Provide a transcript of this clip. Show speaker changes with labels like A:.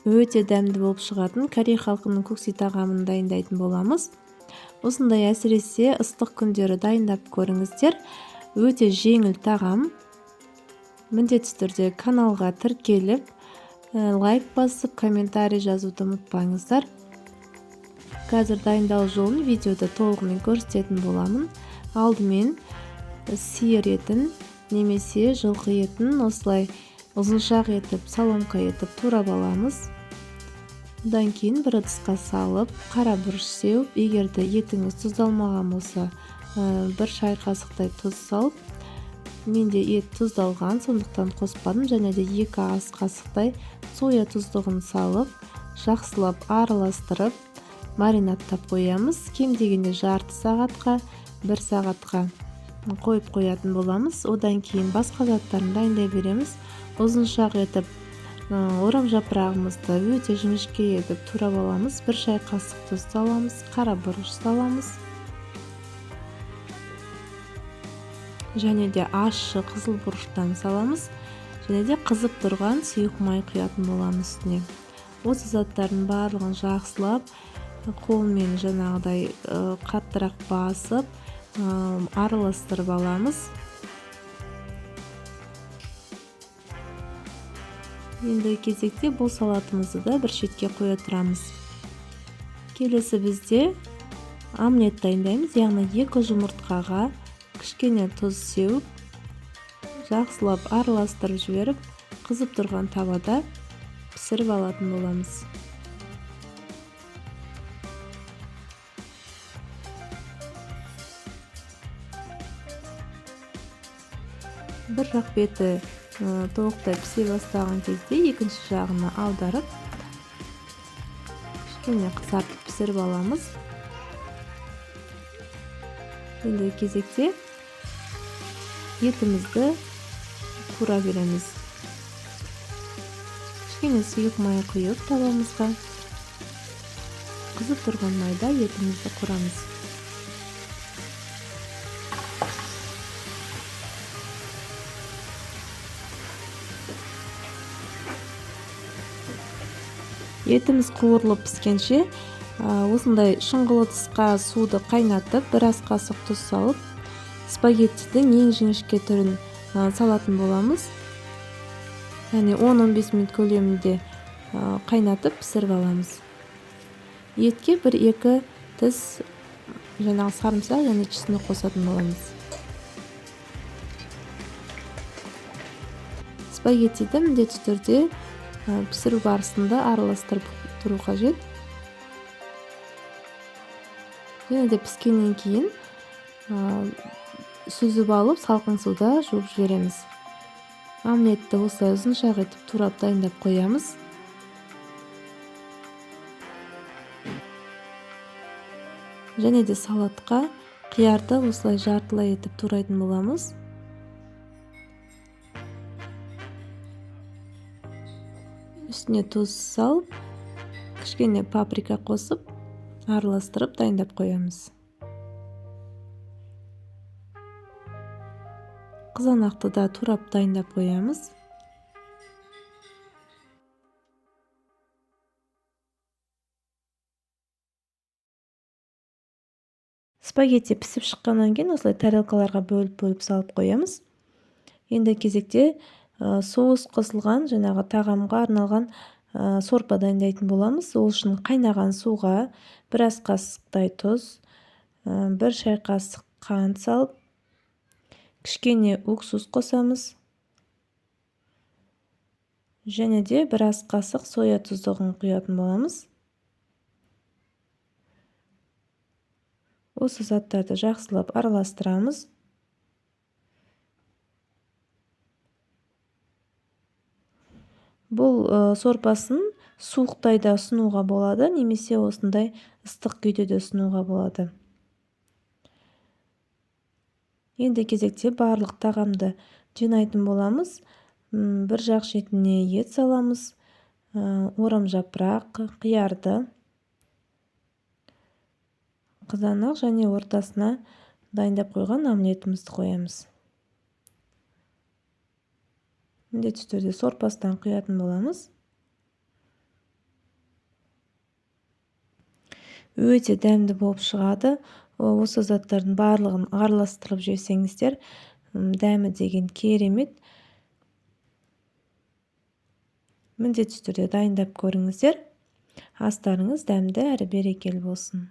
A: өте дәмді болып шығатын Корей халқының көксей тағамын дайындайтын боламыз. Осындай әсіресе ыстық күндері дайындап көріңіздер. Өте жеңіл тағам. Міндетті түрде каналға тіркеліп, лайк басып, комментарий жазуды ұмытпаңыздар. Қазір дайындау жолын видеода толығымен көрсететін боламын. Алдымен сиыр етін немесе жылқы етін осылай ұзыншақ етіп, соломка етіп турап аламыз. Одан кейін бір ыдысқа салып, қара бұрыш сеуіп, егерде етіңіз тұздалмаған болса, бір шай қасықтай тұз салып, менде ет тұздалған, сондықтан қоспадым, және де 2 ас қасықтай соя тұздығын салып, жақсылап араластырып, маринадтап қоямыз. Кем дегенде жарты сағатқа, 1 сағатқа қойып қоятын боламыз. Одан кейін басқа заттарын дайындай береміз. Ұзыншақ етіп, орам жапырағымызды өте жіңішке етіп турап аламыз. 1 шай қасық тұз саламыз, қара бұрыш саламыз. Және де ащы қызыл бұрыштан саламыз. Және де қызып тұрған сұйық май құятын боламыз үстіне. Осы заттардың барлығын жақсылап, қолмен жаңағыдай қаттырақ басып, араластырып аламыз. Енді кезекте бұл салатымызды да бір шетке қоя тұрамыз. Келесі бізде омлет дайындаймыз. Яғни 2 жұмыртқаға кішкене тұз сеуіп, жақсылап араластырып жіберіп, қызып тұрған тавада пісіріп алатын боламыз. Бір жақ беті толықтай пісе бастаған кезде екінші жағына аударып, кішкене қызартып пісіріп аламыз. Енді кезекте етімізді тура береміз. Кішкене сұйық май құйып табамызға, қызып тұрған майда етімізді құрамыз. Етіміз қуырылып піскенше, осындай шұңғыл ыдысқа суды қайнатып, 1 ас қасық тұз салып, спагеттидің ең жіңішке түрін салатын боламыз. Яғни 10-15 минут көлемінде қайнатып пісіріп аламыз. Етке 1-2 тіс жаңағы сарымсақ және чесноқ қосатын боламыз. Спагеттиді міндетті түрде пісіру барысында араластырып тұру қажет. Және де піскеннен кейін сүзіп алып, салқын суда жуып жібереміз. Омлетті осылай ұзыншақ етіп турап дайындап қоямыз. Және де салатқа қиярды осылай жартылай етіп турайтын боламыз. Үстіне тұз салып, кішкене паприка қосып, араластырып дайындап қоямыз. Қызанақты да турап дайындап қоямыз. Спагетти пісіп шыққаннан кейін осылай тарелкаларға бөліп салып қоямыз. Енді кезекте соус қосылған, жаңағы тағамға арналған сорпа дайындайтын боламыз. Ол үшін қайнаған суға 1 ас қасықтай тұз, 1 шай қасық қант салып, кішкене уксус қосамыз. Және де 1 ас қасық соя тұздығын құятын боламыз. Осы заттарды жақсылап араластырамыз. Бұл сорпасын суықтай да ұсынуға болады, немесе осындай ыстық күйде де ұсынуға болады. Енді кезекте барлық тағамды жинайтын боламыз. Бір жақ шетіне ет саламыз, орам жапырақ, қиярды, қызанақ және ортасына дайындап қойған омлетімізді қоямыз. Міндетті түрде сорпасынан құятын боламыз. өте дәмді болып шығады. Осы заттардың барлығын араластырып жесеңіздер, дәмі деген керемет. Міндетті түрде дайындап көріңіздер. Астарыңыз дәмді әрі берекелі болсын.